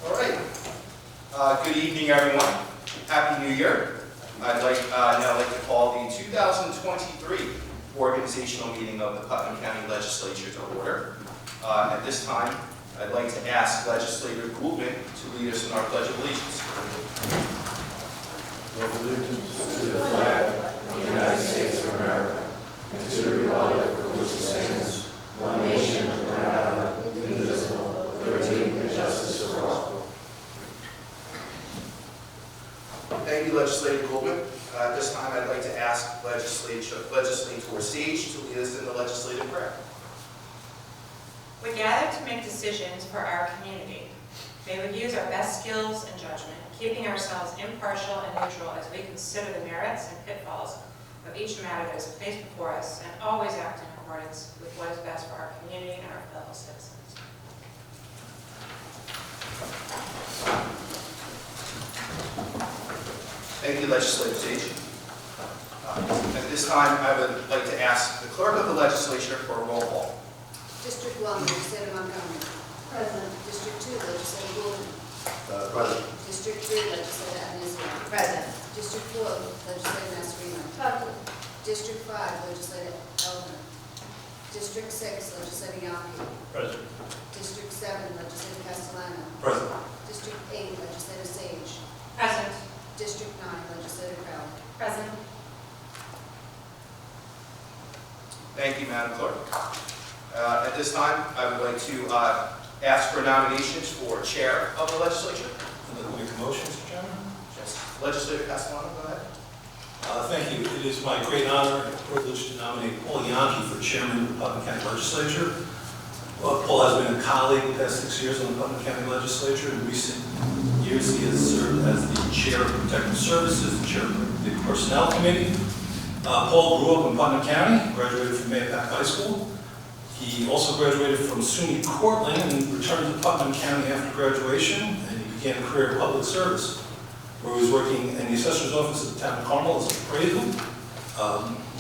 All right. Good evening, everyone. Happy New Year. I'd now like to call the 2023 organizational meeting of the Putnam County Legislature to order. At this time, I'd like to ask Legislator Goulden to lead us in our Pledge of Allegiance. With allegiance to the flag of the United States of America and to the republic for which it stands, one nation under God, indivisible, with liberty and justice for all. Thank you, Legislator Goulden. At this time, I'd like to ask Legislator Sage to lead us in the legislative prayer. We gather to make decisions for our community. May we use our best skills and judgment, keeping ourselves impartial and neutral as we consider the merits and pitfalls of each matter that is placed before us, and always act in accordance with what is best for our community and our fellow citizens. Thank you, Legislator Sage. At this time, I would like to ask the Clerk of the Legislature for a roll call. District 1, Legislator Montgomery. Present. District 2, Legislator Goulden. Present. District 3, Legislator Anizio. Present. District 4, Legislator Mascherino. Present. District 5, Legislator Elmer. District 6, Legislator Yonke. Present. District 7, Legislator Castellano. Present. District 8, Legislator Sage. Present. District 9, Legislator Crowell. Present. Thank you, Madam Clerk. At this time, I would like to ask for nominations for Chair of the Legislature. I'd like to make a motion, Mr. Chairman. Yes. Legislator Castellano, go ahead. Thank you. It is my great honor and privilege to nominate Paul Yonke for Chairman of the Putnam County Legislature. Paul has been a colleague the past 6 years on the Putnam County Legislature. In recent years, he has served as the Chair of Protective Services, the Chair of the Personnel Committee. Paul grew up in Putnam County, graduated from Mayapack High School. He also graduated from SUNY Cortland and returned to Putnam County after graduation, and he began a career in public service, where he was working in the assessor's office at the town of Carmel as an appraisal.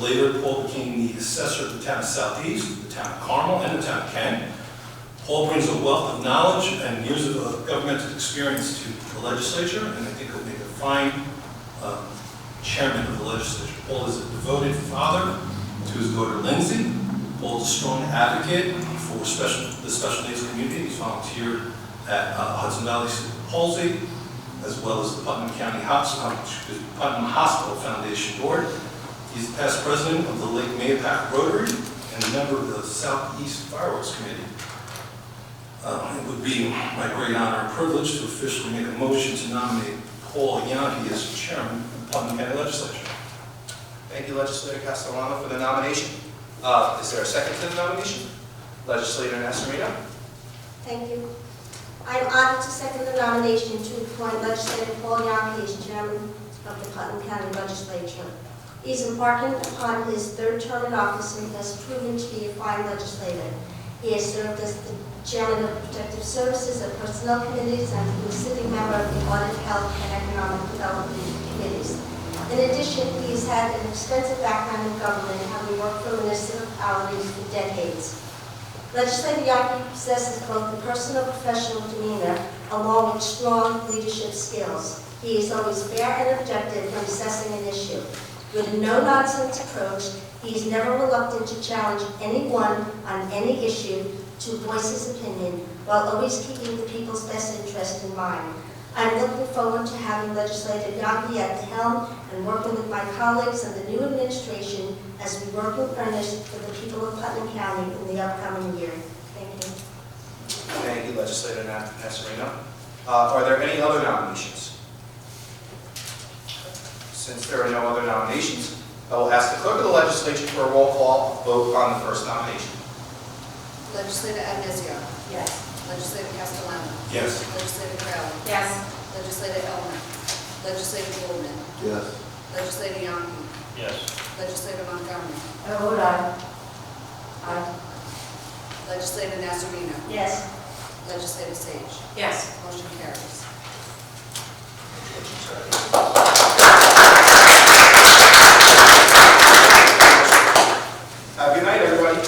Later, Paul became the assessor of the town of Southeast, the town of Carmel, and the town of Kent. Paul brings a wealth of knowledge and years of governmental experience to the legislature, and I think he'll make a fine chairman of the legislature. Paul is a devoted father to his daughter Lindsay. Paul is a strong advocate for the special needs community. He's volunteered at Hudson Valley Cerebral Palsy, as well as the Putnam Hospital Foundation Board. He's the past president of the Lake Mayapack Rotary and a member of the Southeast Fireworks Committee. It would be my great honor and privilege to officially make a motion to nominate Paul Yonke as chairman of the Putnam County Legislature. Thank you, Legislator Castellano, for the nomination. Is there a second to the nomination? Legislator Mascherino. Thank you. I am honored to second the nomination to appoint Legislator Paul Yonke as chairman of the Putnam County Legislature. He is embarking upon his third term in office and has proven to be a fine legislator. He has served as the chairman of Protective Services and Personnel Committees and he was sitting member of the Audit, Health, and Economic Development Committees. In addition, he has had an extensive background in government, having worked for municipalities for decades. Legislator Yonke possesses both the personal and professional demeanor, along with strong leadership skills. He is always fair and objective when assessing an issue. With a no-nonsense approach, he is never reluctant to challenge anyone on any issue to voice his opinion, while always keeping the people's best interest in mind. I'm looking forward to having Legislator Yonke at the helm and working with my colleagues and the new administration as we work in earnest for the people of Putnam County in the upcoming year. Thank you. Thank you, Legislator Mascherino. Are there any other nominations? Since there are no other nominations, I will ask the Clerk of the Legislature for a roll call vote on the first nomination. Legislator Anizio. Yes. Legislator Castellano. Yes. Legislator Crowell. Yes. Legislator Elmer. Legislator Goulden. Yes. Legislator Yonke. Yes. Legislator Montgomery. I vote aye. Aye. Legislator Nazarino. Yes. Legislator Sage. Yes. Motion carries. Have a good night, everybody.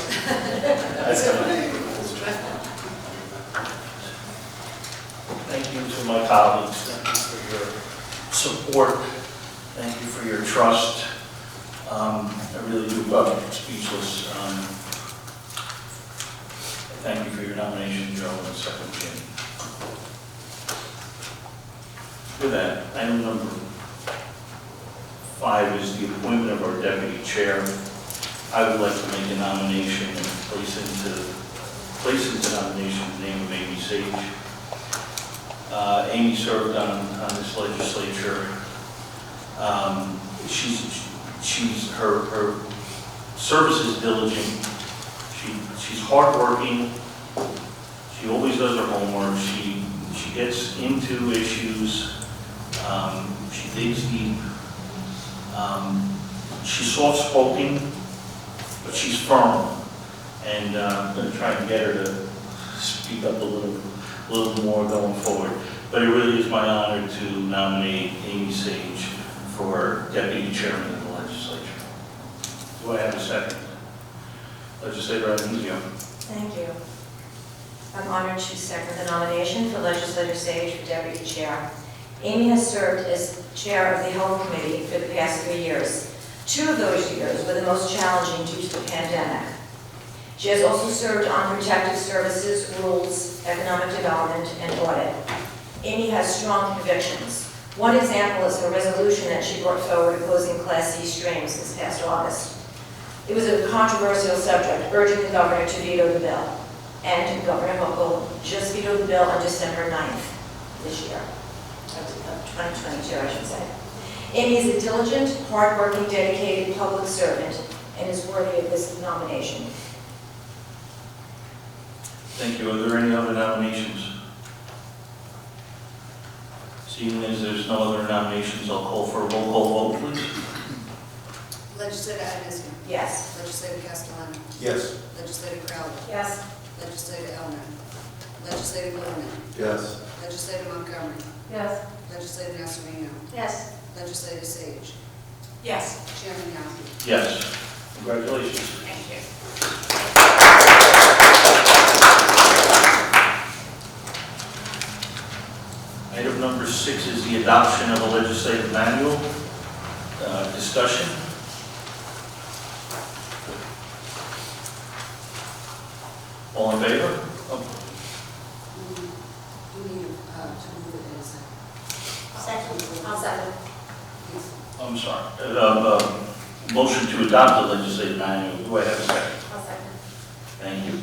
Thank to my colleagues, thank you for your support. Thank you for your trust. I really do, speechless. Thank you for your nomination, Joe, and second, Jim. With that, item number 5 is the appointment of our deputy chair. I would like to make a nomination and place into nomination the name of Amy Sage. Amy served on this legislature. Her service is diligent. She's hardworking. She always does her homework. She gets into issues. She digs deep. She's soft-spoken, but she's firm. And I'm going to try and get her to speak up a little more going forward. But it really is my honor to nominate Amy Sage for Deputy Chairman of the Legislature. Do I have a second? Legislator Anunzio. Thank you. I'm honored to second the nomination for Legislator Sage for Deputy Chair. Amy has served as Chair of the Health Committee for the past 3 years. 2 of those years were the most challenging due to the pandemic. She has also served on protective services, rules, economic development, and audit. Amy has strong convictions. One example is her resolution that she brought forward opposing Class C strains this past August. It was a controversial subject, urging the governor to veto the bill. And Governor Hochul just vetoed the bill on December 9th this year, of 2022, I should say. Amy is a diligent, hardworking, dedicated public servant and is worthy of this nomination. Thank you. Are there any other nominations? Seeing as there's no other nominations, I'll call for a roll call vote, please. Legislator Adamski. Yes. Legislator Castellano. Yes. Legislator Crowley. Yes. Legislator Elmer. Legislator Blumer. Yes. Legislator Montgomery. Yes. Legislator Nasarino. Yes. Legislator Sage. Yes. Chairman Yasi. Yes. Congratulations. Thank you. Item number 6 is the adoption of a legislative manual. Discussion. All in favor? You need to move it in a second. Second. I'll second. Please. I'm sorry. Motion to adopt the legislative manual. Do I have a second? I'll second. Thank you.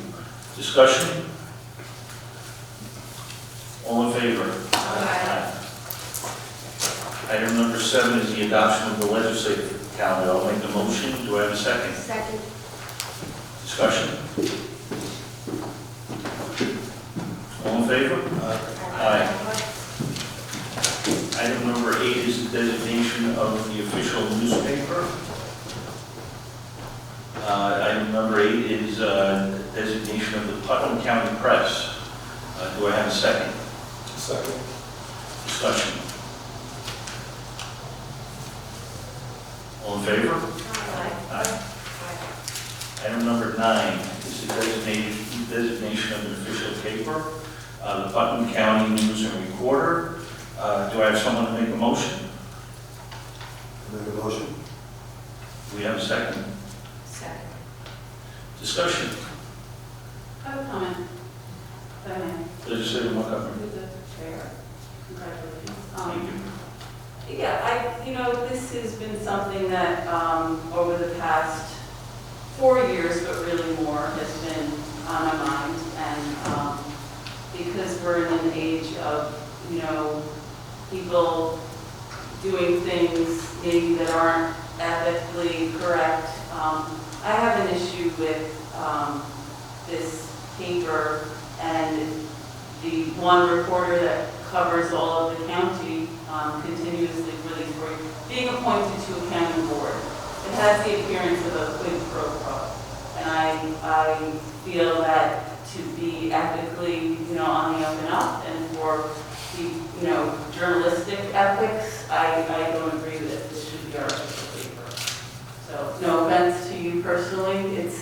Discussion? All in favor? Aye. Item number 7 is the adoption of the legislative calendar. I'll make the motion. Do I have a second? Second. Discussion? All in favor? Aye. Item number 8 is the designation of the official newspaper. Item number 8 is designation of the Putnam County Press. Do I have a second? Second. Discussion? All in favor? Aye. Item number 9 is the designation of an official paper, the Putnam County News and Recorder. Do I have someone to make a motion? Make a motion? Do we have a second? Second. Discussion? I have a comment. If I may. Legislator Montgomery. With the chair. Congratulations. Thank you. Yeah, this has been something that over the past 4 years, but really more, has been on my mind. And because we're in an age of, people doing things maybe that aren't ethically correct, I have an issue with this paper and the one reporter that covers all of the county continuously really for being appointed to a county board. It has the appearance of a quid pro quo. And I feel that to be ethically, on the up and up and for the, journalistic ethics, I don't agree with it. This should be our official paper. So no offense to you personally, it's,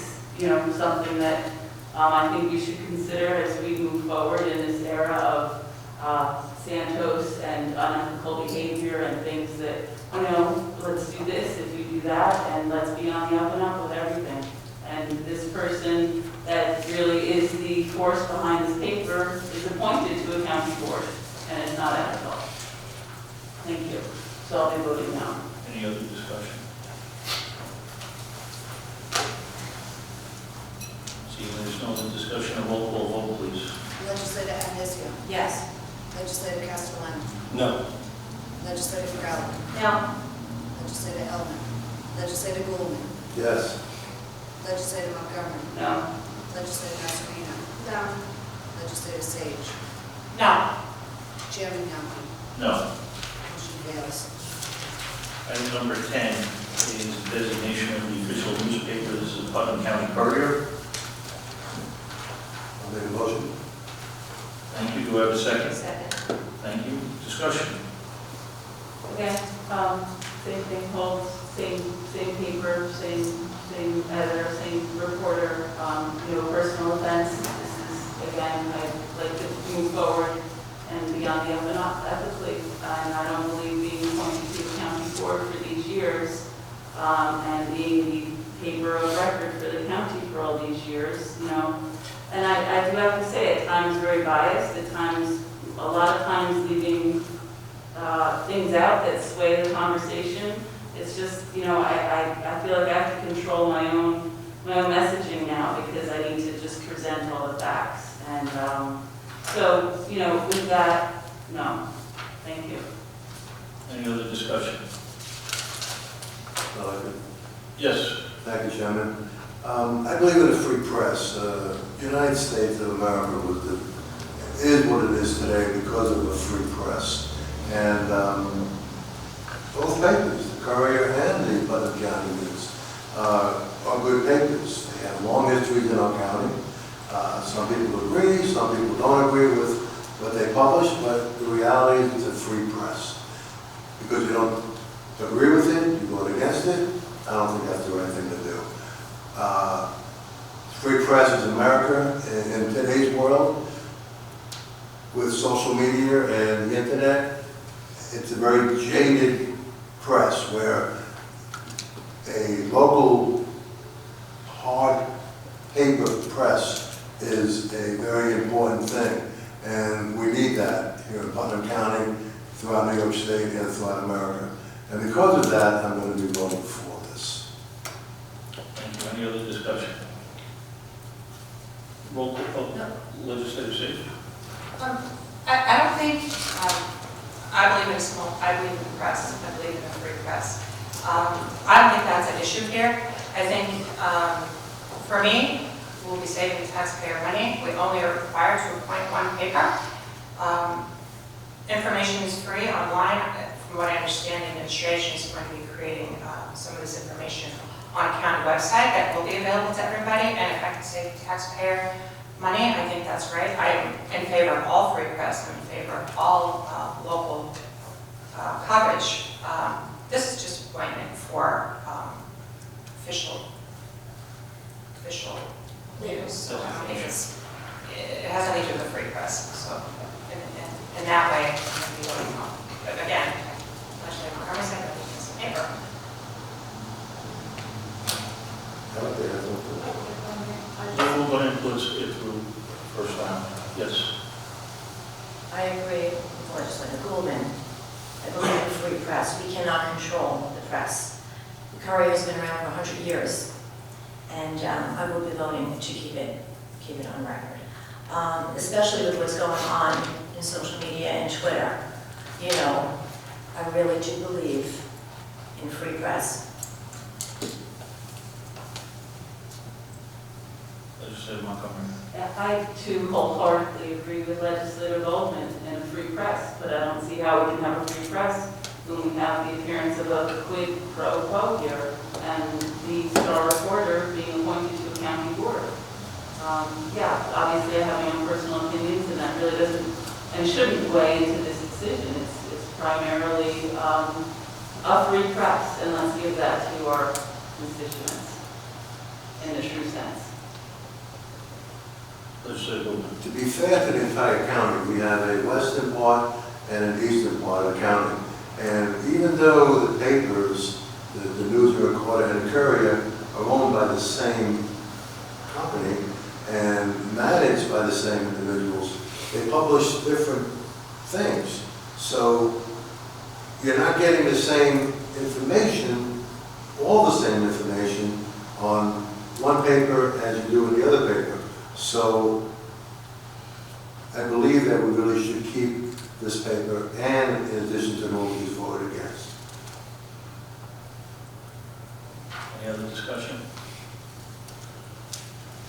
something that I think we should consider as we move forward in this era of Santos and unethical behavior and things that, you know, let's do this if you do that, and let's be on the up and up with everything. And this person that really is the force behind this paper is appointed to a county board, and it's not ethical. Thank you. So I'll be voting no. Any other discussion? Seeing there's no other discussion, a roll call vote, please. Legislator Andesio. Yes. Legislator Castellano. No. Legislator Corralo. No. Legislator Elman. Legislator Goulman. Yes. Legislator Montgomery. No. Legislator Mascherino. No. Legislator Sage. No. Chairman Yonke. No. Motion fails. Item number 10 is designation of the official newspaper. This is the Putnam County Courier. I'll make a motion. Thank you. Do I have a second? Second. Thank you. Discussion. Again, same thing holds, same paper, same editor, same reporter, personal offense. This is, again, I'd like to move forward and be on the up and up ethically. And I don't believe being appointed to the county board for these years, and being the paper of record for the county for all these years, And I do have to say, at times very biased, at times, a lot of times leaving things out that sway the conversation. It's just, I feel like I have to control my own messaging now because I need to just present all the facts. And with that, no. Thank you. Any other discussion? No, Yes. Thank you, Chairman. I believe in a free press. The United States of America is what it is today because of a free press. And both papers, the Courier and the Putnam County News, are good papers. They have long histories in our county. Some people agree, some people don't agree with what they publish, but the reality is it's a free press. Because you don't agree with it, you vote against it, I don't think that's the right thing to do. Free press is America in today's world with social media and the internet. It's a very jaded press where a local hard paper press is a very important thing. And we need that here in Putnam County, throughout New York State, and throughout America. And because of that, I'm going to be voting for this. Thank you. Any other discussion? Roll call vote. Legislator Sage. I don't think, I believe in the press, I believe in a free press. I don't think that's an issue here. I think, for me, we'll be saving taxpayer money. We only are required to appoint one paper. Information is free online. From what I understand, the administration is going to be creating some of this information on a county website that will be available to everybody. And if I can save taxpayer money, I think that's great. I am in favor of all free press. I'm in favor of all local coverage. This is just appointment for official news. So I think it has nothing to do with the free press. So in that way, I'm going to be voting no. But again, Legislator Montgomery said that it's a paper. We'll go ahead and put it through first round. Yes. I agree with Legislator Goulman. I believe in free press. We cannot control the press. The Courier has been around for 100 years, and I will be voting to keep it on record. Especially with what's going on in social media and Twitter. I really do believe in free press. Legislator Montgomery. I too wholeheartedly agree with Legislator Goldman in a free press, but I don't see how we can have a free press when we have the appearance of a quid pro quo here and the star reporter being appointed to a county board. Obviously I have my own personal opinions, and that really doesn't and shouldn't weigh into this decision. It's primarily a free press, and let's give that to our constituents in the true sense. Legislator Goulman. To be fair to the entire county, we have a western part and an eastern part of the county. And even though the papers, the News and Recorder and the Courier are owned by the same company and managed by the same individuals, they publish different things. So you're not getting the same information, all the same information on one paper as you do in the other paper. So I believe that we really should keep this paper, and in addition to what we voted against. Any other discussion?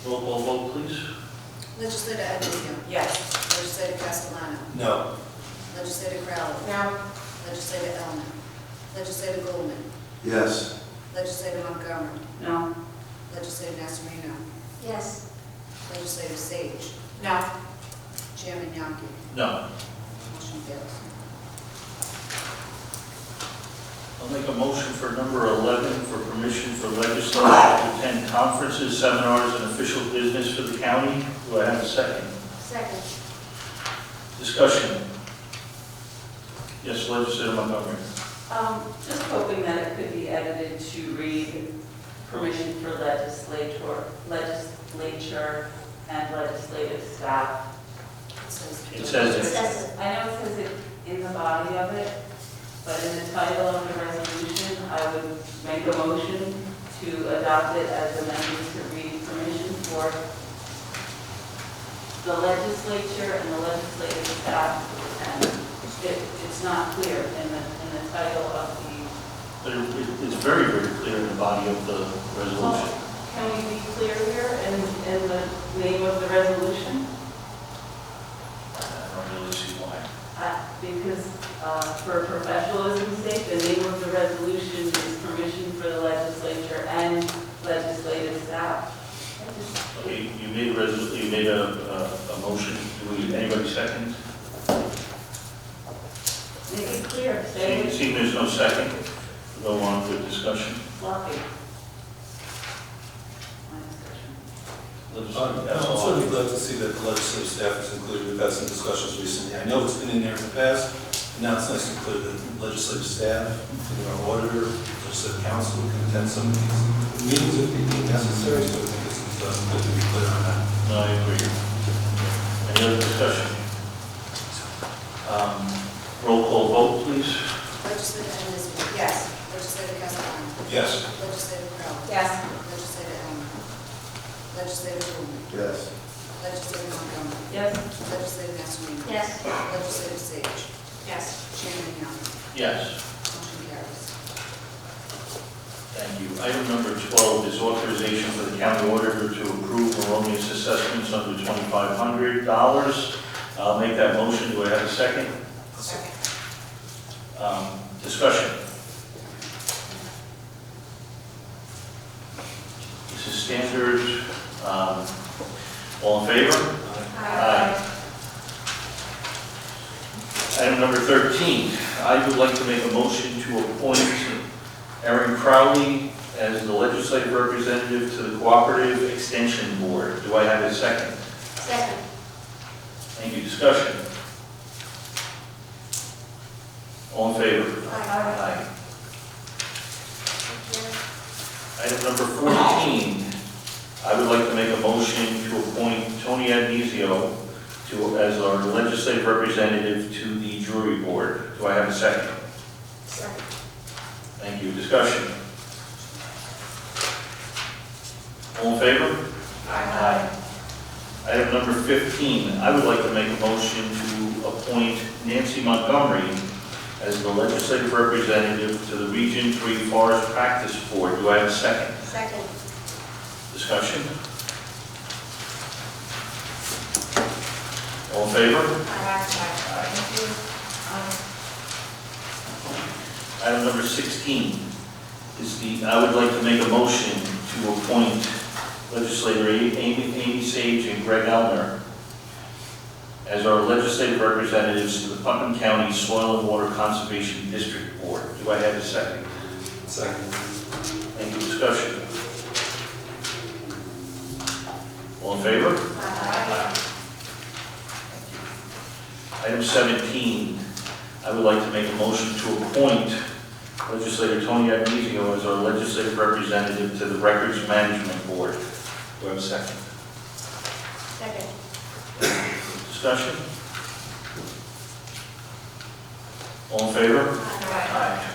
Roll call vote, please. Legislator Edmiston. Yes. Legislator Castellano. No. Legislator Crowell. No. Legislator Elmer. Legislator Goldman. Yes. Legislator Montgomery. No. Legislator Nasarino. Yes. Legislator Sage. No. Chairman Yaki. No. Motion fails. I'll make a motion for number 11 for permission for legislators to attend conferences, seminars, and official business for the county. Do I have a second? Second. Discussion. Yes, Legislator Montgomery. Just hoping that it could be edited to read permission for legislature and legislative staff. It says it. Excessive. I know it says it in the body of it, but in the title of the resolution, I would make a motion to adopt it as amended to read permission for the legislature and the legislative staff. And it's not clear in the title of the. But it's very, very clear in the body of the resolution. Can we be clear here in the name of the resolution? I don't really see why. Because for professionalism's sake, the name of the resolution is permission for the legislature and legislative staff. Okay, you made a motion. Anybody second? Make it clear, say it. Seeing there's no second, we'll go on with discussion. Fluffy. My discussion. I'm certainly glad to see that the legislative staff is included. We've had some discussions recently. I know it's been in there in the past, and now it's nice to include the legislative staff, including our auditor, legislative council, who can attend some of these meetings if they deem necessary, so I think it's good to be clear on that. No, I agree. Any other discussion? Roll call vote, please. Legislator Edmiston. Yes. Legislator Castellano. Yes. Legislator Crowell. Yes. Legislator Elmer. Legislator Goldman. Yes. Legislator Montgomery. Yes. Legislator Nasarino. Yes. Legislator Sage. Yes. Chairman Yaki. Yes. Motion carries. Thank you. Item number 12 is authorization for the county auditor to approve erroneous assessments under $2,500. I'll make that motion. Do I have a second? Second. Discussion. This is standard. All in favor? Aye. Item number 13, I would like to make a motion to appoint Erin Crowley as the legislative representative to the Cooperative Extension Board. Do I have a second? Second. Thank you. Discussion. All in favor? Aye. Item number 14, I would like to make a motion to appoint Tony Agnizio as our legislative representative to the jury board. Do I have a second? Second. Thank you. Discussion. All in favor? Aye. Item number 15, I would like to make a motion to appoint Nancy Montgomery as the legislative representative to the Region 3 Forest Practice Board. Do I have a second? Second. Discussion? All in favor? Item number 16 is I would like to make a motion to appoint legislator Amy Sage and Greg Elmer as our legislative representatives to the Putnam County Soil and Water Conservation District Board. Do I have a second? Second. Any discussion? All in favor? Item 17 I would like to make a motion to appoint legislator Tony Agnizio as our legislative representative to the Records Management Board. Do I have a second? Second. Discussion? All in favor? Aye.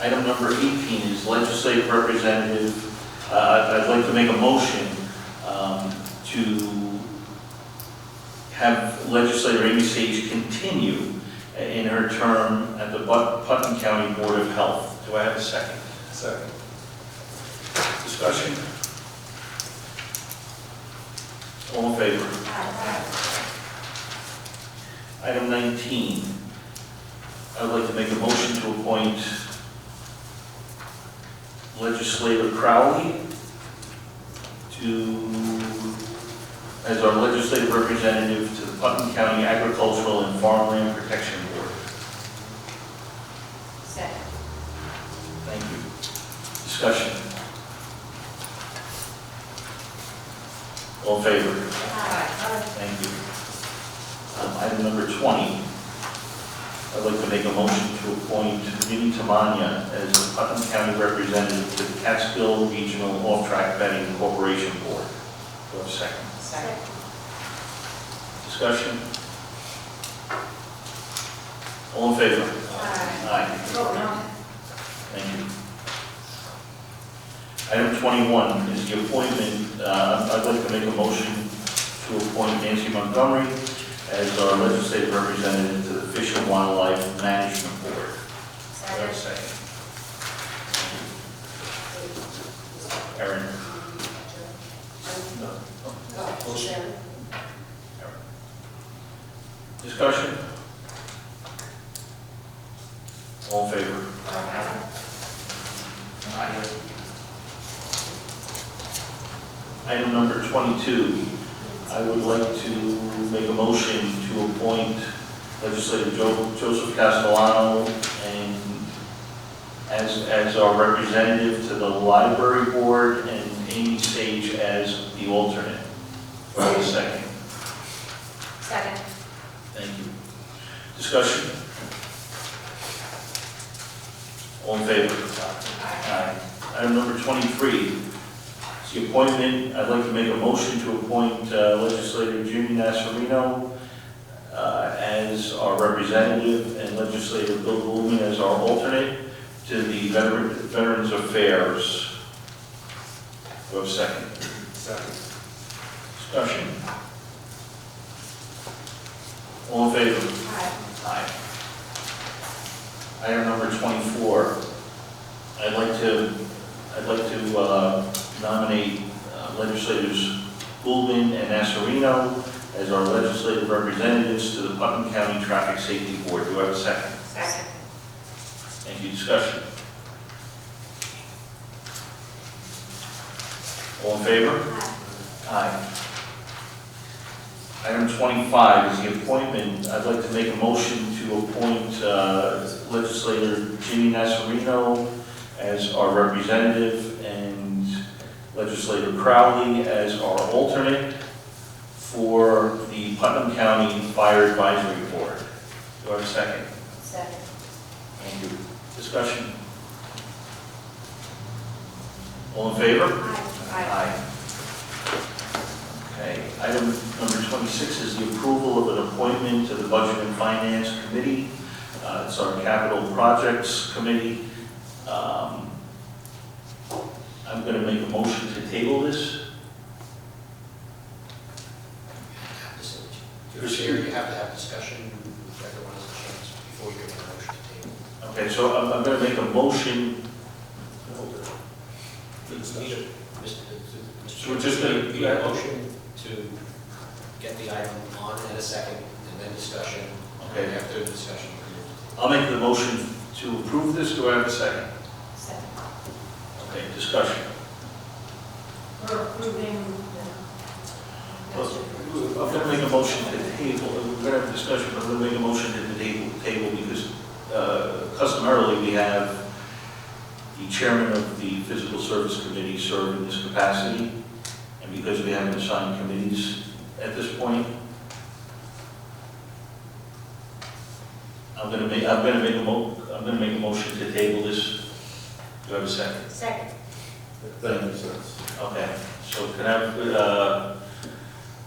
Item number 18 is legislative representative. I'd like to make a motion to have legislator Amy Sage continue in her term at the Putnam County Board of Health. Do I have a second? Second. Discussion? All in favor? Item 19. I would like to make a motion to appoint legislator Crowley as our legislative representative to the Putnam County Agricultural and Farmland Protection Board. Second. Thank you. Discussion? All in favor? Thank you. Item number 20. I'd like to make a motion to appoint Vinnie Tamania as the Putnam County representative to the Catskill Regional Off-Track Betting Corporation Board. Do I have a second? Second. Discussion? All in favor? Aye. Oh, no. Thank you. Item 21 is the appointment. I'd like to make a motion to appoint Nancy Montgomery as our legislative representative to the Fish and Wildlife Management Board. Do I have a second? Erin? No. Sharon. Discussion? All in favor? Item number 22, I would like to make a motion to appoint legislator Joseph Castellano and as our representative to the library board and Amy Sage as the alternate. Do I have a second? Second. Thank you. Discussion? All in favor? Aye. Item number 23 is the appointment. I'd like to make a motion to appoint legislator Jimmy Nasarino as our representative and legislator Bill Goldman as our alternate to the Veterans Affairs. Do I have a second? Second. Discussion? All in favor? Aye. Item number 24. I'd like to nominate legislators Goldman and Nasarino as our legislative representatives to the Putnam County Traffic Safety Board. Do I have a second? Second. Thank you. Discussion? All in favor? Aye. Item 25 is the appointment. I'd like to make a motion to appoint legislator Ginny Nasarino as our representative and legislator Crowley as our alternate for the Putnam County Fire Advisory Board. Do I have a second? Second. Thank you. Discussion? All in favor? Aye. Okay, item number 26 is the approval of an appointment to the Budget and Finance Committee. It's our Capital Projects Committee. I'm going to make a motion to table this. This year, you have to have discussion, everyone has a chance before you make a motion to table. Okay, so I'm going to make a motion. So we're just gonna- be a motion to get the item on in a second, and then discussion. Okay. And after the discussion, you can move to table. I'll make the motion to approve this. Do I have a second? Second. Okay, discussion. We're approving Well, I'm going to make a motion to table. We're going to have a discussion, but I'm going to make a motion to the table because customarily we have the chairman of the Physical Service Committee serve in this capacity, and because we haven't assigned committees at this point, I'm gonna make a motion to table this. Do I have a second? Second. That makes sense. Okay, so can I have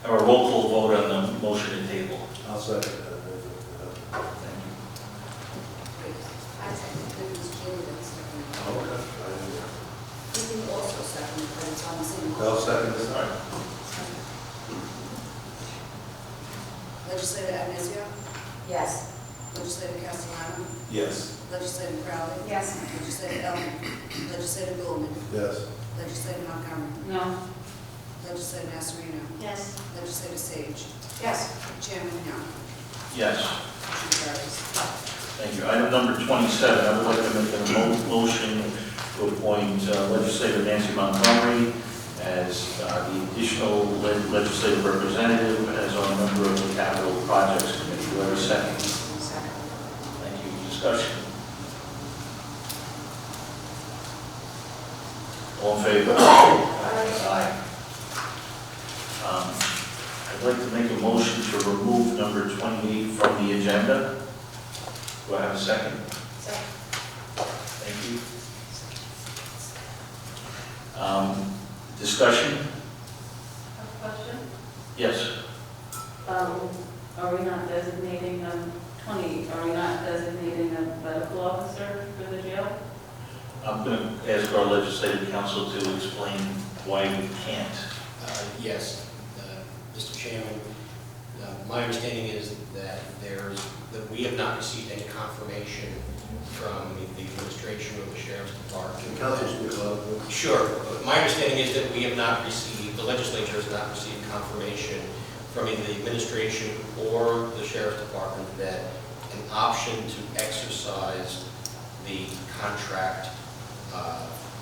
a roll call vote on the motion to table? I'll second that. Thank you. I second, it was Julie that seconded. Okay. You can also second, but it's on the same. I'll second this. All right. Legislator Agnazio, Yes. Legislator Castellano, Yes. Legislator Crowley. Yes. Legislator Elmer, Legislator Goldman, Yes. Legislator Montgomery, No. Legislator Nasarino, Yes. Legislator Sage, Yes. Chairman Young. Yes. Motion carries. Thank you. Item number 27, I would like to make a motion to appoint legislator Nancy Montgomery as the additional legislative representative as our member of the Capital Projects Committee. Do I have a second? Second. Thank you. Discussion? All in favor? Aye. I'd like to make a motion to remove number 28 from the agenda. Do I have a second? Second. Thank you. Discussion? Question? Yes. Are we not designating are we not designating a medical officer for the jail? I'm going to ask our legislative council to explain why we can't. Yes, Mr. Chairman, my understanding is that we have not received any confirmation from the administration or the sheriff's department. Council speak loud, please. Sure. My understanding is that we have not received, the legislature has not received confirmation from either the administration or the sheriff's department that an option to exercise the contract,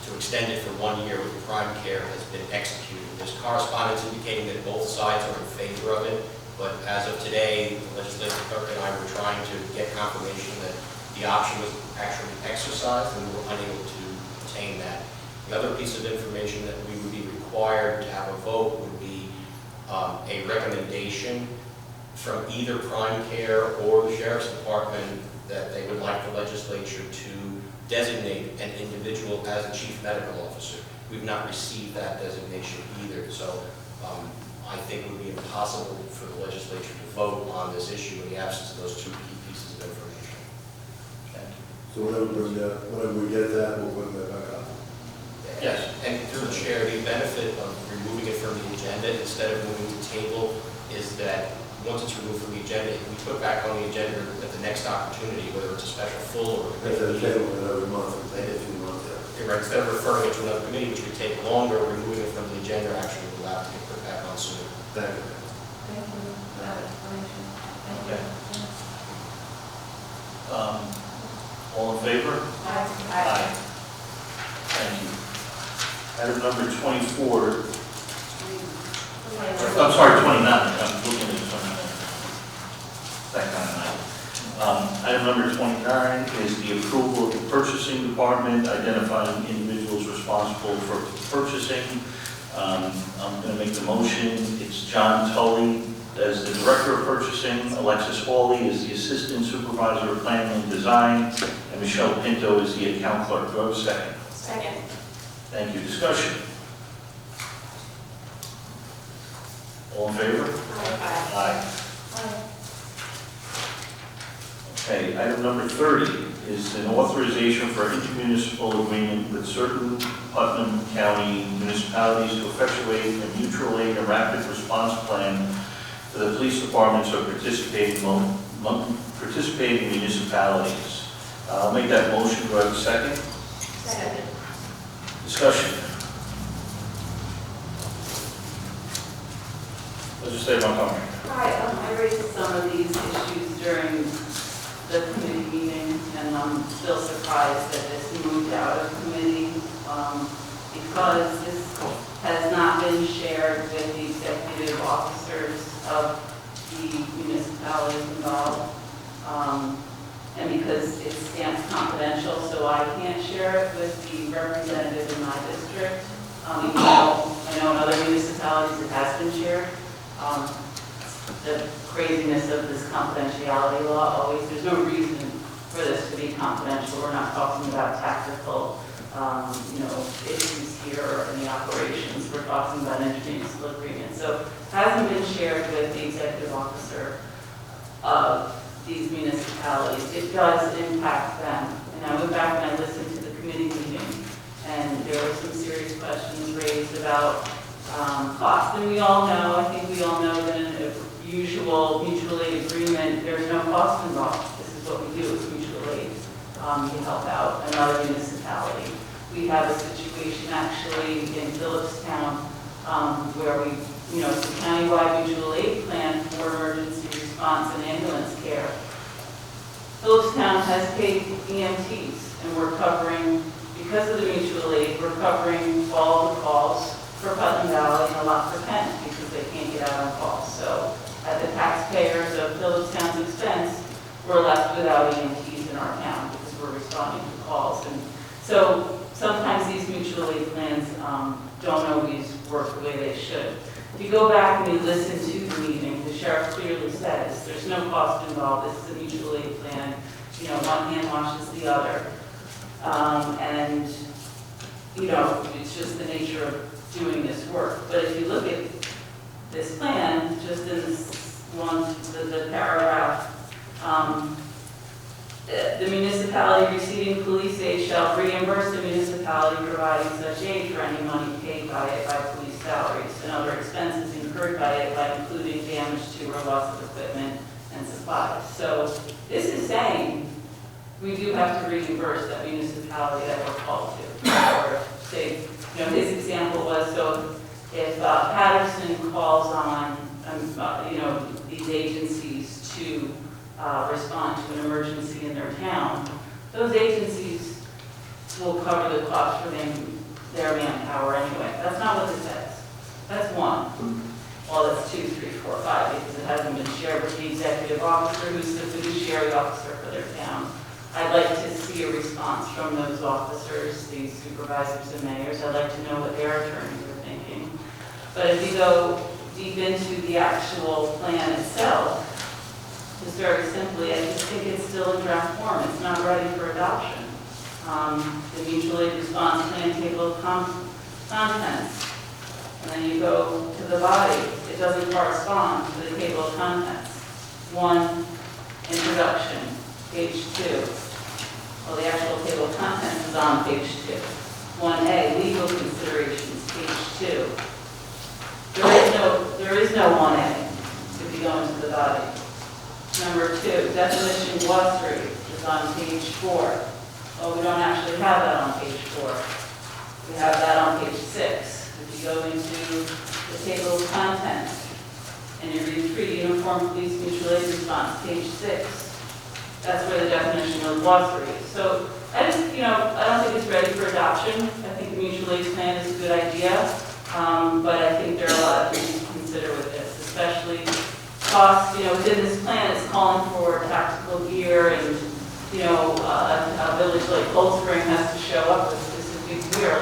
to extend it for 1 year with prime care has been executed. There's correspondence indicating that both sides are in favor of it, but as of today, the legislative clerk and I were trying to get confirmation that the option was actually exercised, and we were unable to obtain that. The other piece of information that we would be required to have a vote would be a recommendation from either prime care or the sheriff's department that they would like the legislature to designate an individual as a chief medical officer. We've not received that designation either, so I think it would be impossible for the legislature to vote on this issue in the absence of those two key pieces of information. Thank you. So whenever we get that, we'll bring that back up. Yes, and through the chair, the benefit of removing it from the agenda instead of moving to table is that once it's removed from the agenda, we put back on the agenda at the next opportunity, whether it's a special full or a Instead of committee meeting. tabling it every month, we take it 2 months there. You're right, instead of referring it to another committee, which would take longer, removing it from the agenda actually would allow it to get put back on sooner. Thank you. Thank you for that explanation. Thank you. Okay. All in favor? Aye. Thank you. Item number 24, I'm sorry, 29, I'm looking at 29. That kind of night. Item number 29 is the approval of the purchasing department, identifying individuals responsible for purchasing. I'm going to make the motion. It's John Tully as the director of purchasing, Alexis Hawley is the assistant supervisor of planning and design, and Michelle Pinto is the account clerk. Do I have a second? Second. Thank you. Discussion? All in favor? Aye. Aye. Okay, item number 30 is an authorization for intermunicipal agreement with certain Putnam County municipalities to effectuate a mutual aid and rapid response plan for the police departments of participating municipalities. I'll make that motion. Do I have a second? Second. Discussion. Legislator Montgomery. Hi, I raised some of these issues during the committee meeting, and I'm still surprised that this moved out of committee because this has not been shared with the executive officers of the municipalities involved, and because it stands confidential, so I can't share it with the representative in my district. Even though I know in other municipalities it has been shared. The craziness of this confidentiality law always, there's no reason for this to be confidential. We're not talking about tactical, issues here or any operations. We're talking about engineering split agreement. So it hasn't been shared with the executive officer of these municipalities. It does impact them. And I went back and I listened to the committee meeting, and there were some serious questions raised about cost. And we all know, I think we all know that in a usual mutual aid agreement, there's no cost involved. This is what we do, it's mutual aid. You help out another municipality. We have a situation actually in Phillipstown where we, it's a countywide mutual aid plan for emergency response and ambulance care. Phillipstown has paid EMTs, and we're covering, because of the mutual aid, we're covering all the calls for Putnam Valley and a lot for Kent because they can't get out on calls. So at the taxpayers of Phillipstown's expense, we're left without EMTs in our town because we're responding to calls. And so sometimes these mutual aid plans don't always work the way they should. If you go back and you listen to the meeting, the sheriff clearly says there's no cost involved. This is a mutual aid plan. One hand washes the other. It's just the nature of doing this work. But if you look at this plan, just in this one, the paragraph, the municipality receiving police aid shall reimburse the municipality providing such aid for any money paid by it by police salaries and other expenses incurred by it by including damage to or loss of equipment and supplies. So this is saying we do have to reimburse that municipality that we're called to. Or say, his example was, so if Patterson calls on, these agencies to respond to an emergency in their town, those agencies will cover the cost for their manpower anyway. That's not what it says. That's one. Well, that's 2, 3, 4, 5, because it hasn't been shared with the executive officer who's the fiduciary officer for their town. I'd like to see a response from those officers, these supervisors and mayors. I'd like to know what their attorneys are thinking. But if you go deep into the actual plan itself, just very simply, I just think it's still in draft form. It's not ready for adoption. The mutual aid response plan table of contents. And then you go to the body. It doesn't correspond to the table of contents. 1, introduction, page 2. Well, the actual table of contents is on page 2. 1A, legal considerations, page 2. There is no 1A if you go into the body. Number 2, definition glossary is on page 4. Well, we don't actually have that on page 4. We have that on page 6. If you go into the table of contents and you read 3, uniform police mutual aid response, page 6. That's where the definition of glossary is. So I don't think it's ready for adoption. I think the mutual aid plan is a good idea, but I think there are a lot of things to consider with this, especially cost. Within this plan, it's calling for tactical gear, and a village like Cold Spring has to show up with specific gear.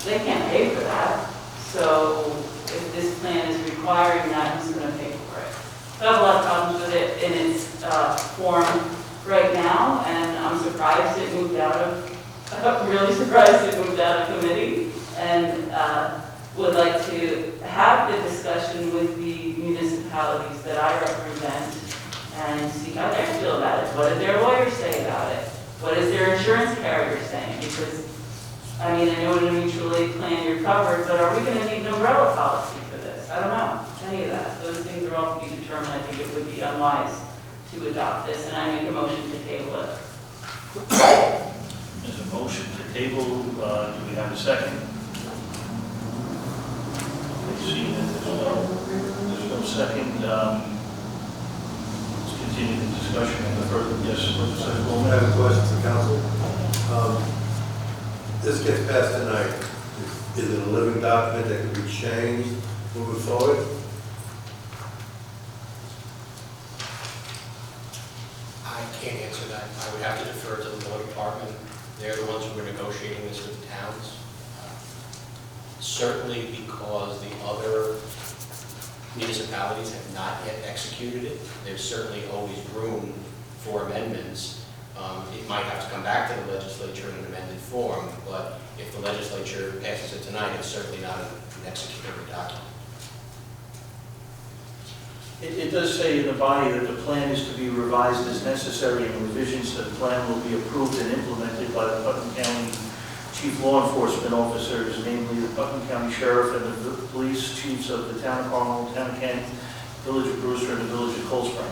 They can't pay for that. So if this plan is requiring that, who's going to pay for it? So I have a lot of problems with it in its form right now, and I'm surprised it moved out of, I'm really surprised it moved out of committee, and would like to have the discussion with the municipalities that I represent and see how they feel about it. What did their lawyers say about it? What is their insurance carrier saying? Because, I know in a mutual aid plan you're covered, but are we going to need an umbrella policy for this? I don't know, any of that. Those things are all to be determined. I think it would be unwise to adopt this, and I make a motion to table it. There's a motion to table. Do we have a second? I see that there's no second. Let's continue the discussion and the further. Yes, Legislator I Bowman. have a question for council. This gets passed tonight. Is it a living document that can be changed moving forward? I can't answer that. I would have to defer to the law department. They're the ones who are negotiating this with the towns. Certainly because the other municipalities have not yet executed it, there's certainly always room for amendments, it might have to come back to the legislature in an amended form, but if the legislature passes it tonight, it's certainly not an executable document. It does say in the body that the plan is to be revised as necessary, and revisions to the plan will be approved and implemented by the Putnam County Chief Law Enforcement Officers, namely the Putnam County Sheriff and the police chiefs of the town of Carmel, town of Kent, village of Brewster, and the village of Cold Spring.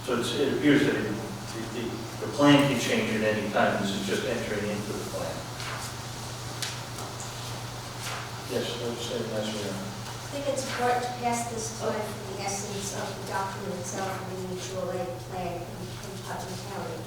So it appears that the plan can change at any time. This is just entering into the plan. Yes, Legislator Mastroianni. I think it's important to pass this time for the essence of the document itself and the mutual aid plan in Putnam County.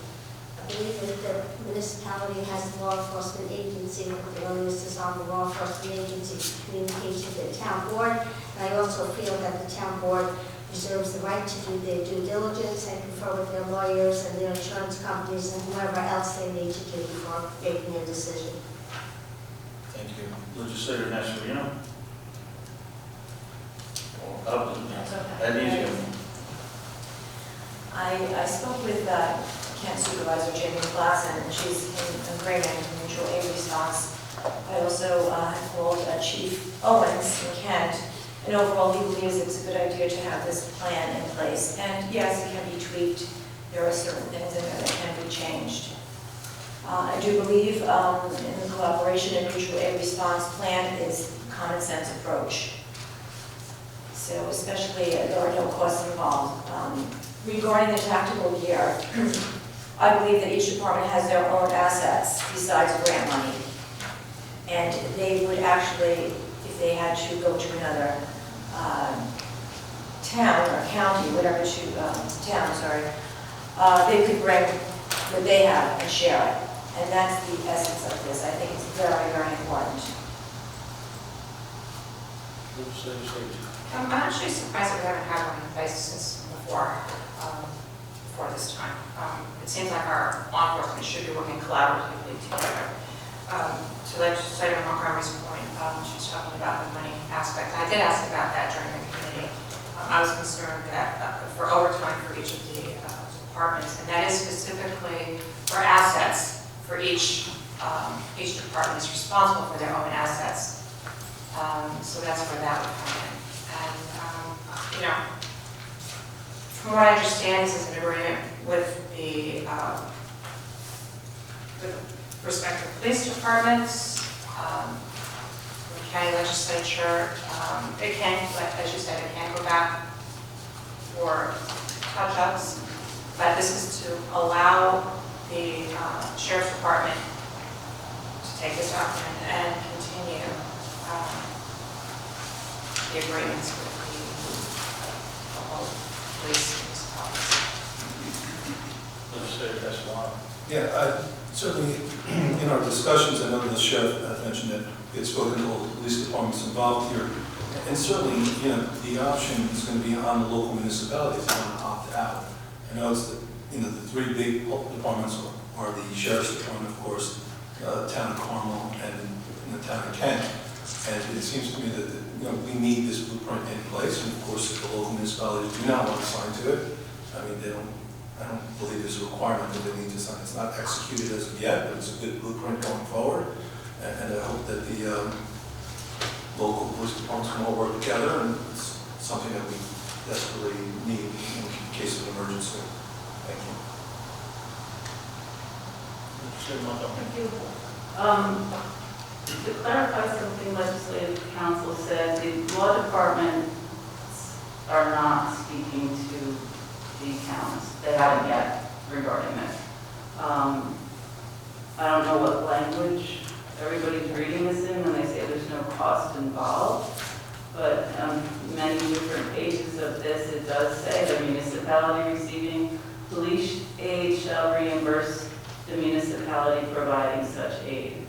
I believe that the municipality has a law enforcement agency, the onus is on the law enforcement agency to communicate to the town board. And I also feel that the town board reserves the right to do their due diligence and confer with their lawyers and their insurance companies and whoever else they need to do before making a decision. Thank you. Legislator Mastroianni. That is you. I spoke with Kent Supervisor Jamie Klassen, and she's in agreement with mutual aid response. I also have called Chief Owens in Kent, and overall he believes it's a good idea to have this plan in place. And yes, it can be tweaked. There are certain things in there that can be changed. I do believe in the collaboration and mutual aid response plan is a common sense approach. So especially there are no costs involved. Regarding the tactical gear, I believe that each department has their own assets besides grant money. And they would actually, if they had to go to another town or county, whatever they could bring what they have and share it. And that's the essence of this. I think it's very, very important. I'm actually surprised that we haven't had one in place since before this time. It seems like our law enforcement should be working collaboratively together. To Legislator Montgomery's point, she was talking about the money aspect. I did ask about that during the committee. I was concerned that for overtime for each of the departments, and that is specifically for assets for each department is responsible for their own assets. So that's where that would come in. And, from what I understand, this is an agreement with the respective police departments, the county legislature. It can, as you said, it can go back for touch-ups, but this is to allow the sheriff's department to take this document and continue the agreements with the whole police municipalities. Legislator Castellano. Yeah, certainly in our discussions, I know the sheriff mentioned that he had spoken to all the police departments involved here. And certainly, the option is going to be on the local municipalities if they want to opt out. I know it's the three big departments are the sheriff's department, of course, town of Carmel, and the town of Kent. And it seems to me that we need this blueprint in place. And of course, if the local municipalities do not want to sign to it, I don't believe there's a requirement that they need to sign. It's not executed as of yet, but it's a good blueprint going forward. And I hope that the local police departments can all work together, and it's something that we desperately need in case of an emergency. Thank you. Thank you. To clarify something Legislative Council said, the law departments are not speaking to the counties. They haven't yet regarding this. I don't know what language everybody's reading this in when they say there's no cost involved, but many different pages of this, it does say the municipality receiving police aid shall reimburse the municipality providing such aid.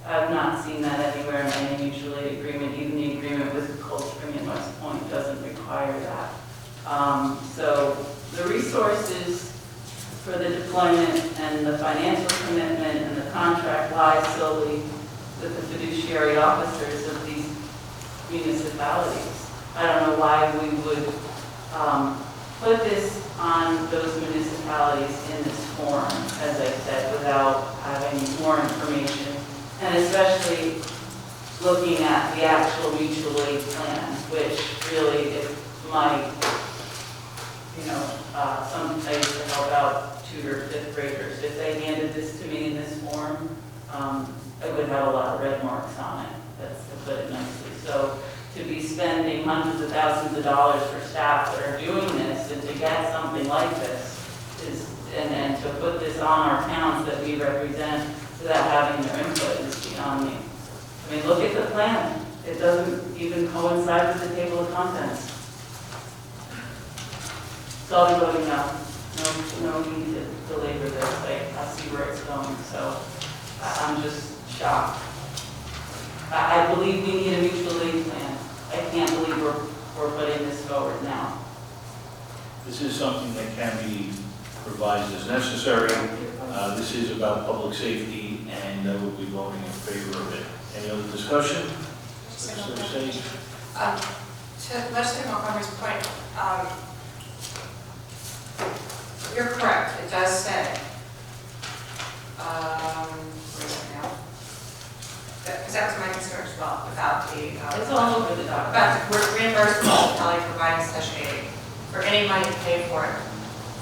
I've not seen that anywhere in any mutual aid agreement. Even the agreement with Cold Spring and West Point doesn't require that. So the resources for the deployment and the financial commitment and the contract lies solely with the fiduciary officers of these municipalities. I don't know why we would put this on those municipalities in this form, as I said, without having more information, and especially looking at the actual mutual aid plan, which really it might, someplace to help out tutor fifth graders. If they handed this to me in this form, it would have a lot of red marks on it. That's to put it nicely. So to be spending hundreds of thousands of dollars for staff that are doing this, and to get something like this is, and to put this on our towns that we represent without having their input is beyond me. I mean, look at the plan. It doesn't even coincide with the table of contents. So I'll be voting no. No need to belabor this. I see where it's going. So I'm just shocked. I believe we need a mutual aid plan. I can't believe we're putting this forward now. This is something that can be revised as necessary. This is about public safety, and I will be voting in favor of it. Any other discussion? Legislator Sage? To Legislator Montgomery's point, you're correct, it does say, where is it now? Because that was my concern as well, about the, It's all over the document. about the reimbursement municipality providing such aid for any money paid for it,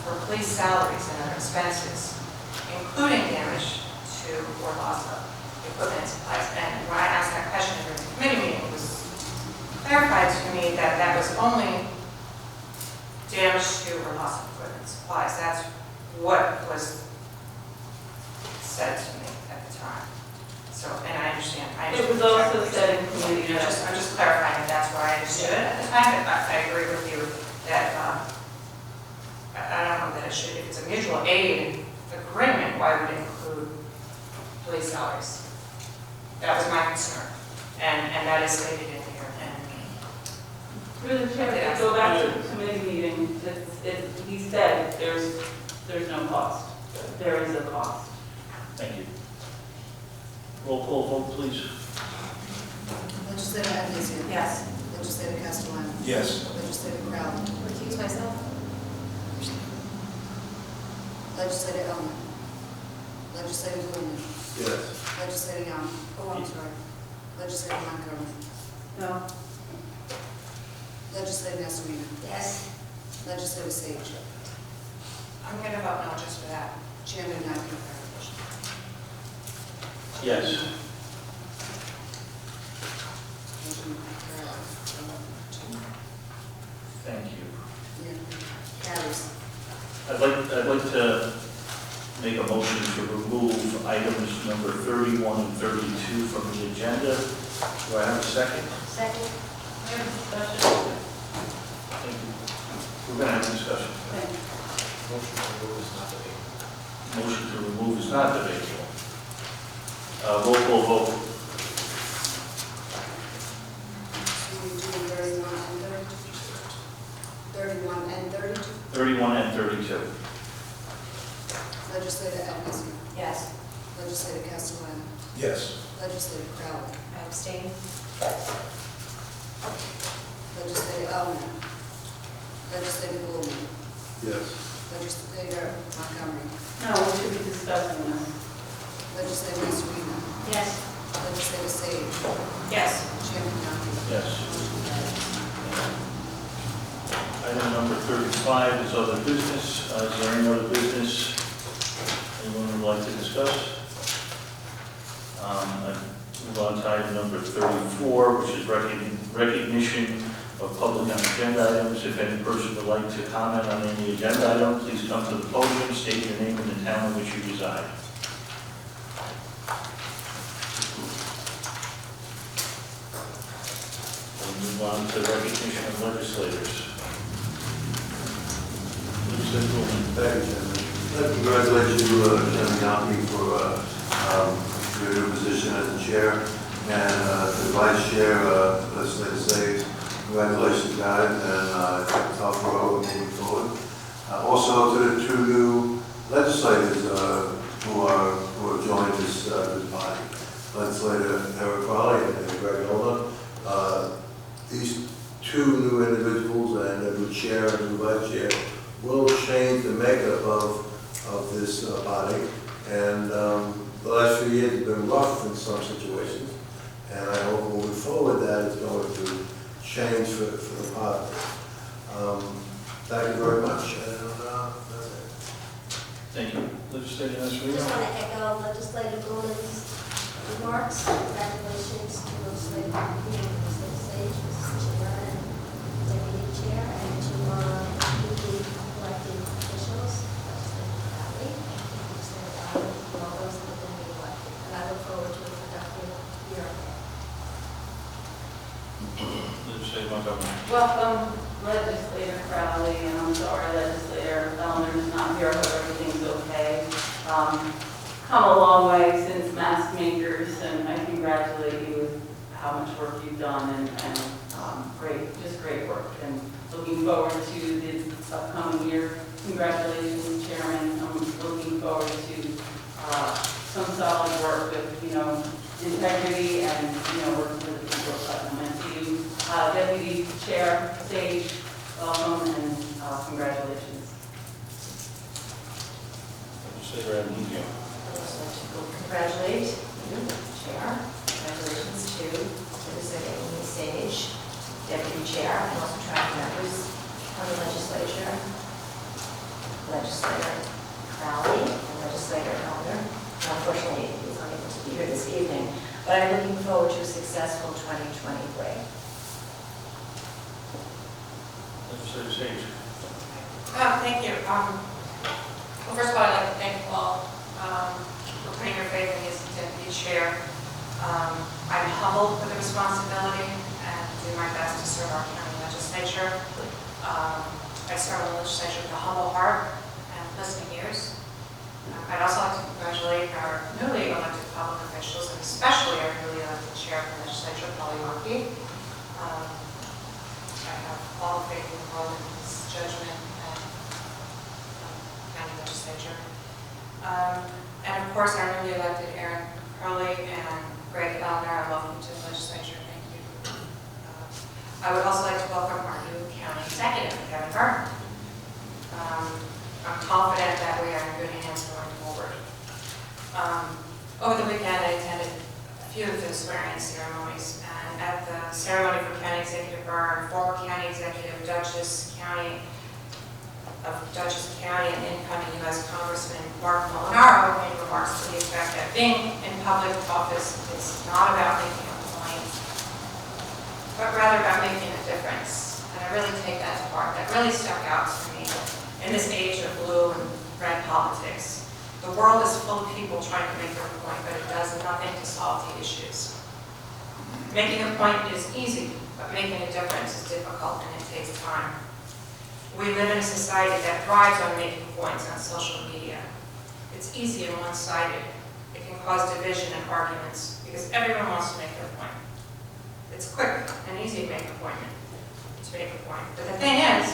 for police salaries and other expenses, including damage to or loss of equipment and supplies. And when I asked that question during the committee meeting, it was clarified to me that that was only damage to or loss of equipment and supplies. That's what was said to me at the time. So, and I understand. It was also said in committee. I'm just clarifying that that's what I understood at the time. But I agree with you that I don't know that it should, if it's a mutual aid agreement, why would it include police salaries? That was my concern. And that is stated in here. Through the chair, to go back to the committee meeting, he said there's no cost. There is a cost. Thank you. Roll call vote, please. Legislator Avanesian. Yes. Legislator Castellano. Yes. Legislator Crowell. Recuse myself? Legislator Elman. Legislator Blumer. Yes. Legislator Young. Oh, I'm sorry. Legislator Montgomery. No. Legislator Nasarino. Yes. Legislator Sage. I'm going to vote no just for that. Chairman Knapp. Yes. Motion Thank you. carries. I'd like to make a motion to remove items number 31 and 32 from the agenda. Do I have a second? Second. Thank you. We're going to have a discussion. Motion to remove is not debatable. Roll call vote. So we do 31 and 32? 31 and 32? 31 and 32. Legislator Avanesian. Yes. Legislator Castellano. Yes. Legislator Crowell. I abstain. Legislator Elman. Legislator Blumer. Yes. Legislator Montgomery. No, we should be discussing this. Legislator Nasarino. Yes. Legislator Sage. Yes. Chairman Knapp. Yes. Item number 35 is other business. Is there any other business anyone would like to discuss? I move on to item number 34, which is recognition of public and agenda items. If any person would like to comment on any agenda item, please come to the podium, state your name and the town in which you reside. We'll move on to recognition of legislators. Legislator Bowman. Thank you, Chairman. I'd like to congratulate you, Chairman Yonke, for your new position as the chair, and to the vice chair, Legislator Sage. Congratulations, guys, and it's a tough road moving forward. Also, to the two new legislators who have joined this body, Legislator Eric Raleigh and Greg Oldham. These two new individuals and a new chair and a new vice chair will change the makeup of this body. And the last few years have been rough in some situations, and I hope moving forward that is going to change for the positive. Thank you very much. And, that's it. Thank you. Legislator Just Nasrallo. want to echo Legislator Gould's remarks. Congratulations to legislator Sage, Mrs. Chair, and Deputy Chair, and to newly elected officials, Legislator Crowley, and Legislator Allen, and all those that have been elected. And I look forward to a productive year ahead. Legislator Montgomery. Welcome, Legislator Crowley, and I'm sorry Legislator Ellner is not here, but everything's okay. Come a long way since mask makers, and I congratulate you with how much work you've done, and great work, and looking forward to the upcoming year. Congratulations, Chairman. I'm looking forward to some solid work with, integrity and, working for the people of Putnam. And to you, Deputy Chair Sage, welcome and congratulations. Legislator Ambrosio. I'd also like to congratulate you, Chair. Congratulations to Legislator Amy Sage, Deputy Chair, and also track members of the legislature, Legislator Crowley, and Legislator Elder. Unfortunately, he's unable to be here this evening, but I'm looking forward to a successful 2023. Legislator Sage. Thank you. Well, first of all, I'd like to thank Paul for putting your faith in his deputy chair. I'm humbled with the responsibility and do my best to serve our county legislature. I serve the legislature with a humble heart and listening ears. I'd also like to congratulate our newly elected public officials, and especially our newly elected chair of the legislature, Paul Yankee. I have all the faith in the world in his judgment and county legislature. And of course, our newly elected Aaron Crowley and Greg Elner, welcome to the legislature. Thank you. I would also like to welcome our new county executive, Kevin Byrne. I'm confident that we are in good hands going forward. Over the weekend, I attended a few of the swearing-in ceremonies, and at the ceremony for County Executive Byrne, former County Executive Dutchess County and incoming U.S. Congressman Mark Molinaro made remarks to the effect that being in public office is not about making a point, but rather about making a difference. And I really take that to heart. That really stuck out to me in this age of blue and red politics. The world is full of people trying to make their point, but it does nothing to solve the issues. Making a point is easy, but making a difference is difficult and it takes time. We live in a society that thrives on making points on social media. It's easy and one-sided. It can cause division and arguments because everyone wants to make their point. It's quick and easy to make a point. But the thing is,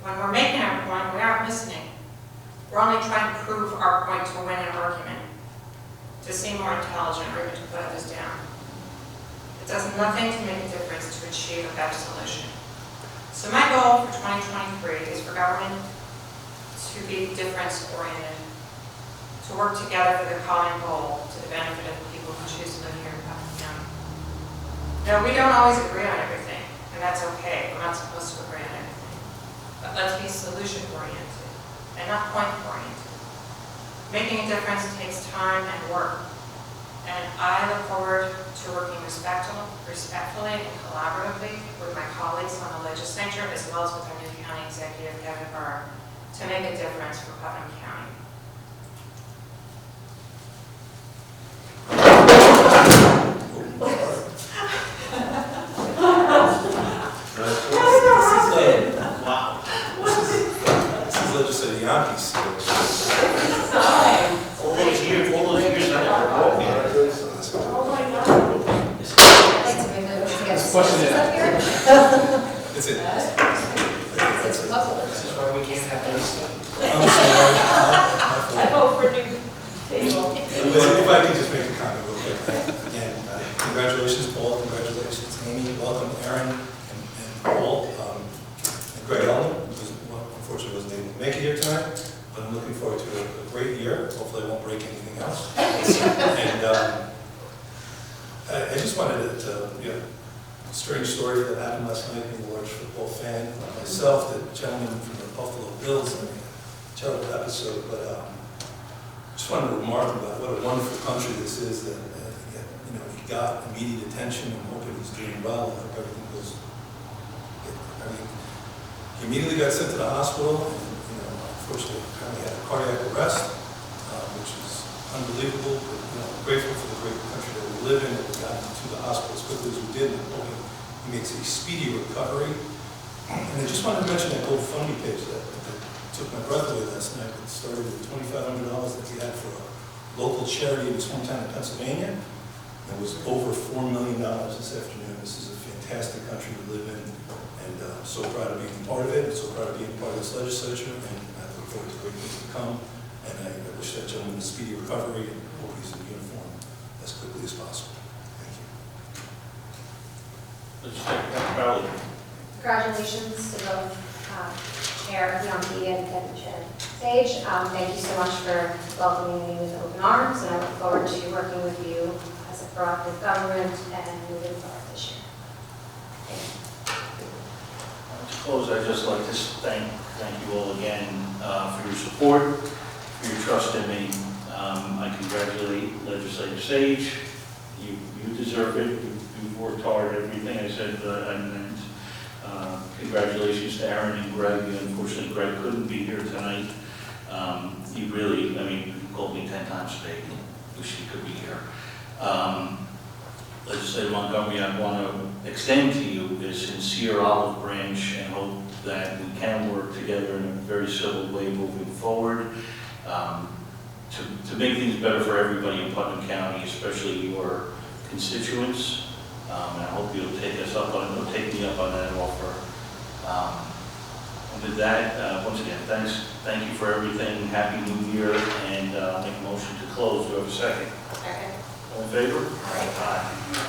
when we're making our point, we aren't listening. We're only trying to prove our point to win an argument, to seem more intelligent, or even to put others down. It does nothing to make a difference to achieve a better solution. So my goal for 2023 is for government to be difference-oriented, to work together for the common goal to the benefit of the people who choose to live here in Putnam County. Now, we don't always agree on everything, and that's okay. We're not supposed to agree on everything. But let's be solution-oriented and not point-oriented. Making a difference takes time and work, and I look forward to working respectfully and collaboratively with my colleagues on the legislature as well as with our new county executive, Kevin Byrne, to make a difference for Putnam County. Wow. This is Legislator Yankees. All those years I never walked in. Oh my God. Question it. It's it. It's a puzzle. This is why we can't have any stuff. I'm sorry. I vote for new table. If I can just make a comment real quick. Again, congratulations, Paul. Congratulations, Amy. Welcome, Aaron and everything else. And I just wanted to, a strange story that happened last night, being a large football fan, myself, the gentleman from the Buffalo Bills, I mean, terrible episode, but just wanted to remark about what a wonderful country this is that, he got immediate attention and hoping he's doing well. I hope everything goes. He immediately got sent to the hospital, and unfortunately, apparently had a cardiac arrest, which is unbelievable. But grateful for the great country that we live in, that we got him to the hospital as quickly as we did, and hoping he makes a speedy recovery. And I just wanted to mention that GoFundMe page that took my breath away last night. It started with $2,500 that he had for a local charity in his hometown of Pennsylvania. It was over $4 million this afternoon. This is a fantastic country to live in, and I'm so proud of being part of it, and so proud of being part of this legislature, and I look forward to great things to come. And I wish that gentleman a speedy recovery and hope he's in uniform as quickly as possible. Thank you. Legislator Crowley. Congratulations to both Chair Bianchi and Chair Sage. Thank you so much for welcoming me with open arms, and I look forward to working with you as a proactive government and moving forward this year. To close, I'd just like to thank you all again for your support, for your trust in me. I congratulate Legislator Sage. You deserve it. You've worked hard. Everything I said I meant. Congratulations to Aaron and Greg. Unfortunately, Greg couldn't be here tonight. He really, he called me 10 times today. Wish he could be here. Legislator Montgomery, I want to extend to you a sincere olive branch and hope that we can work together in a very civil way moving forward to make things better for everybody in Putnam County, especially your constituents. And I hope you'll take me up on that offer. And with that, once again, thank you for everything. Happy New Year, and I'll make a motion to close. Do I have a second? Second. All in favor? Aye. Aye.